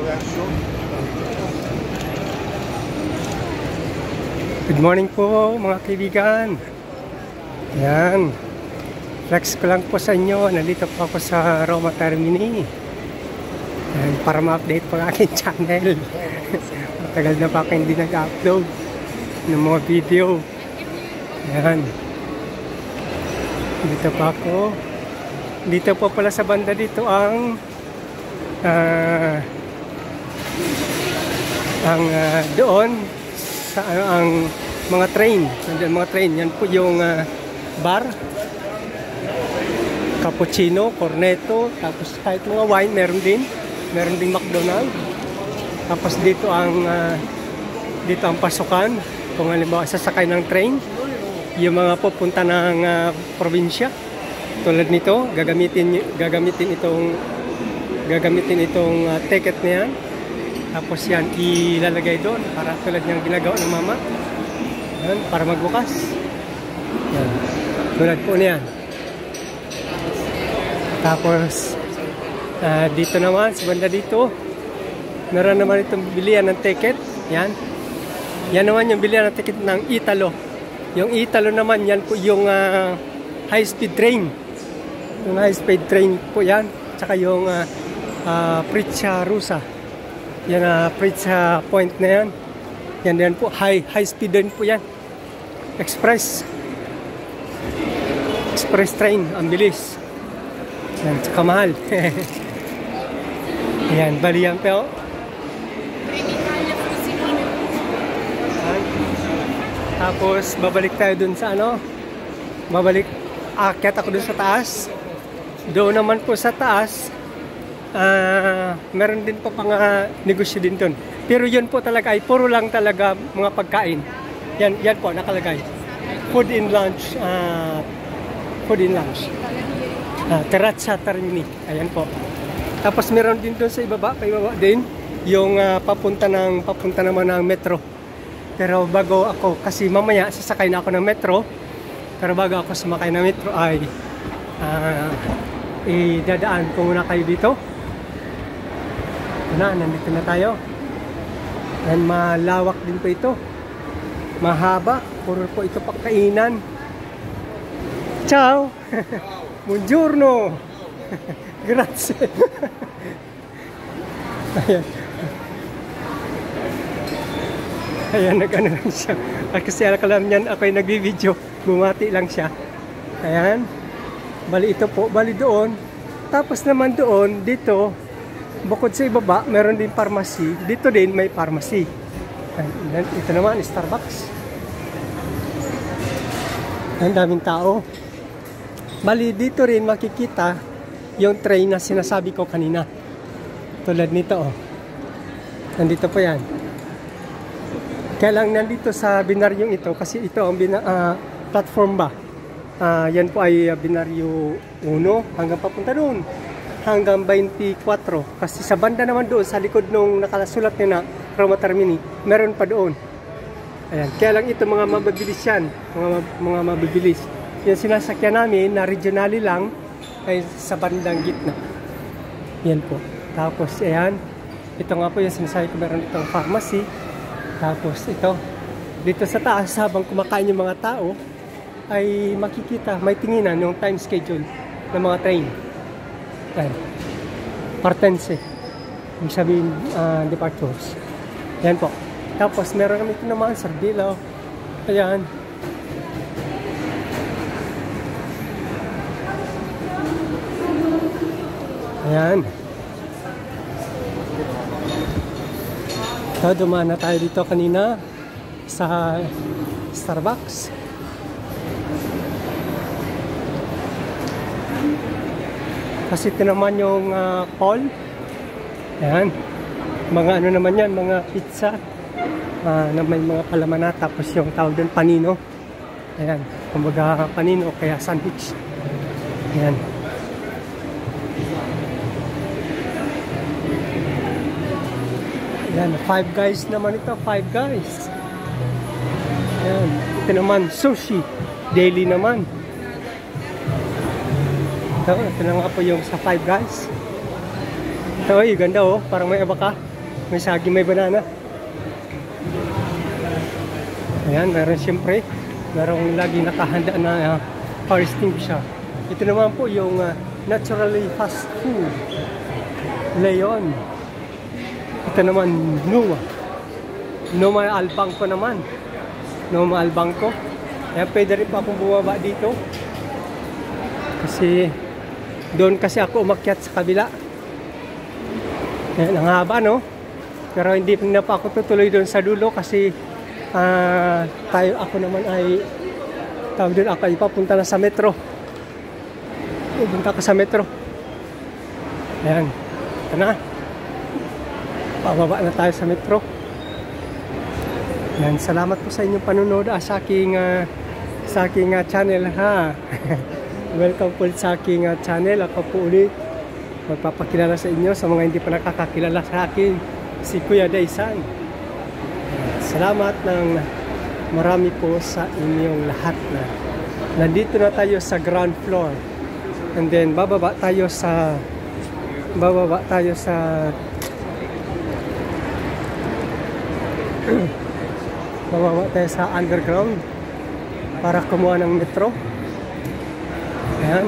Good morning po mga kaibigan. Yan. Flex ko lang po sa inyo. Nandito po ako sa Roma Termini. Yan, para ma-update po ang aking channel. Matagal na pa ako hindi nag-upload ng mga video. Yan. Dito pa ako. Dito po pala sa banda dito ang doon sa ang mga train. Nandiyan mga train. Yan po yung bar, cappuccino, cornetto, tapos kahit mga wine meron din McDonald's. Tapos dito ang pasukan kung halimbawa sasakay ng train, yung mga pupunta ng probinsya tulad nito, gagamitin itong ticket na yan. Tapos yan, ilalagay doon para tulad niyang ginagawa ng mama. Yan, para magbukas. Yan. Tulad po niyan. Tapos, dito naman, sa banda dito, meron naman itong bilihan ng ticket. Yan. Yan naman yung bilihan ng ticket ng Italo. Yung Italo naman, yan po yung high-speed train. Yung high-speed train po yan. Tsaka yung Pritsa Rusa. Yan Pritsa Point na yan. Yan po, high speed din po yan. Express train, ang bilis. Yan, tsaka mahal. Yan, bali yan po. Tapos, babalik tayo dun sa aakyat ako dun sa taas. Doon naman po sa taas, meron din po pang negosyo din doon. Pero yun po talaga ay puro lang talaga mga pagkain. Yan po nakalagay. Food in lunch. Terrazza Termini. Ayan po. Tapos meron din doon sa ibaba din yung papunta naman ng metro. Pero bago ako, kasi mamaya sasakay na ako ng metro. Pero bago ako sumakay ng metro ay idadaan ko muna kayo dito. Nandito na tayo. And malawak din po ito. Mahaba. Puro po ito pagkainan. Ciao! Buongiorno! Grazie! Ayan. Ayan, nag-ano lang siya. Kasi alam niyan, ako yung nagbibideo. Bumati lang siya. Ayan. Bali ito po. Bali doon. Tapos naman doon, dito, bukod sa ibaba, meron din pharmacy. Dito din may pharmacy. Ito naman, Starbucks. Ang daming tao. Bali, dito rin makikita yung train na sinasabi ko kanina. Tulad nito, oh. Nandito po yan. Kaya lang nandito sa binaryong ito, kasi ito ang platform ba. Yan po ay binaryo 1 hanggang papunta doon. Hanggang 24. Kasi sa banda naman doon, sa likod nung nakalasulat nyo na Roma Termini, meron pa doon. Ayan. Kaya lang ito, mga mabibilis yan. Mga mabibilis. Yung sinasakyan namin, na regionally lang, ay sa bandang gitna. Yan po. Tapos, ayan. Ito nga po yung sinasabi ko, meron itong pharmacy. Tapos, ito. Dito sa taas, habang kumakain yung mga tao, ay makikita, may tinginan yung time schedule ng mga train. Ayan. Partense. Yung sabihin, departures. Ayan po. Tapos, meron kami ito naman, Sardilo. Ayan. Ayan. So, dumaan na tayo dito kanina sa Starbucks. Kasi ito naman yung Paul. Ayan. Mga ano naman yan, mga pizza na may mga palaman na. Tapos yung tawag din panino. Ayan. Kumbaga panino o kaya sandwich. Ayan. Ayan. Five Guys naman ito. Five Guys. Ayan. Ito naman sushi. Daily naman. Ito na nga po yung sa Five Guys. Ito, ganda oh. Parang may abaka. May saging, may banana. Ayan, meron siyempre. Merong lagi nakahanda na fire extinguisher. Ito naman po yung naturally fast food. Leon. Ito naman, Numa. Numa Albangko naman. Numa Albangko. Ayan, pwede rin pa akong bumaba dito. Kasi, doon kasi ako umakyat sa kabila. Ayan, ang haba, no? Pero hindi na pa ako tutuloy doon sa dulo kasi ako naman ay tawag doon, ako ay papunta na sa metro. Pupunta ka sa metro. Ayan. Ito na. Pababa na tayo sa metro. Ayan. Salamat po sa inyong panunood sa aking channel, ha. Welcome po sa aking channel. Ako po ulit magpapakilala sa inyo sa mga hindi pa nakakakilala sa akin, si Kuya Daysan. Salamat ng marami po sa inyong lahat. Nandito na tayo sa ground floor. And then bababa tayo sa underground para kumuha ng metro. Ayan.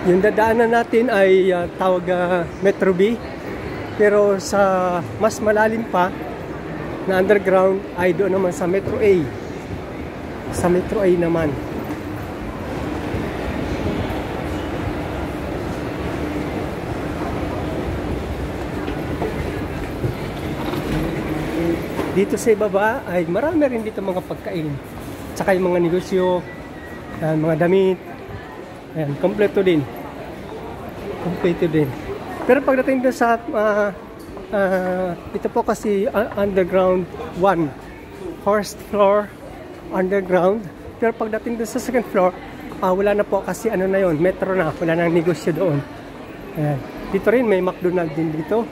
Yung dadaanan natin ay tawag Metro B. Pero sa mas malalim pa na underground ay doon naman sa Metro A. Sa Metro A naman. Dito sa ibaba ay marami rin dito mga pagkain. Tsaka yung mga negosyo, mga damit. Ayan, kompleto din. Kompleto din. Pero pagdating doon sa ito po kasi underground 1. First floor underground. Pero pagdating doon sa second floor, wala na po kasi ano na yon, metro na. Wala nang negosyo doon. Ayan. Dito rin may McDonald's din dito.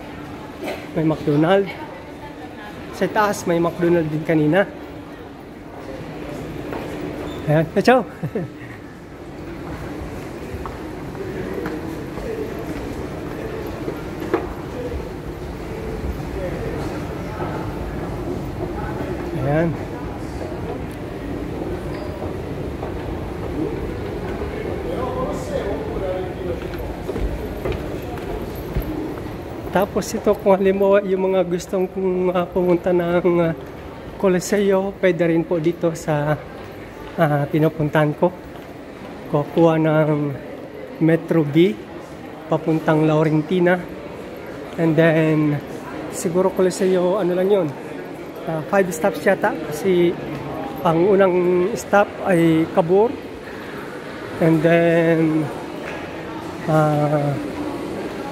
May McDonald's. Sa taas may McDonald's din kanina. Ayan. Ciao! Ayan. Tapos ito kung halimbawa yung mga gustong pumunta ng Coliseo, pwede rin po dito sa pinupuntahan ko. Kukuha ng Metro B papuntang Laurentina. And then siguro Coliseo ano lang yun, 5 stops yata kasi ang unang stop ay Cabur. And then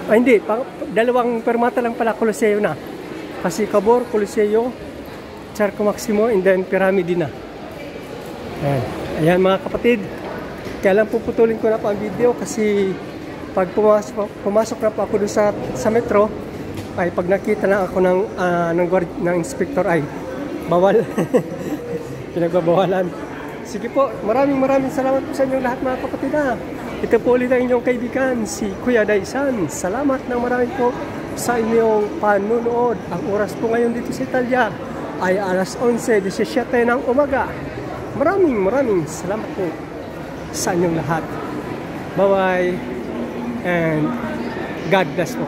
hindi, dalawang permata lang pala Coliseo na. Kasi Cabur, Coliseo, Charco Maximo, and then Pyramid na. Ayan. Ayan mga kapatid. Kaya lang puputulin ko na pa ang video kasi pag pumasok na pa ako doon sa metro, ay pag nakita na ako ng inspector ay bawal. Pinagbabawalan. Sige po, maraming salamat po sa inyong lahat mga kapatid. Ito po ulit ang inyong kaibigan, si Kuya Daysan. Salamat ng marami po sa inyong panunood. Ang oras po ngayon dito sa Italia ay alas 11:17 ng umaga. Maraming salamat po sa inyong lahat. Bye-bye and God bless po.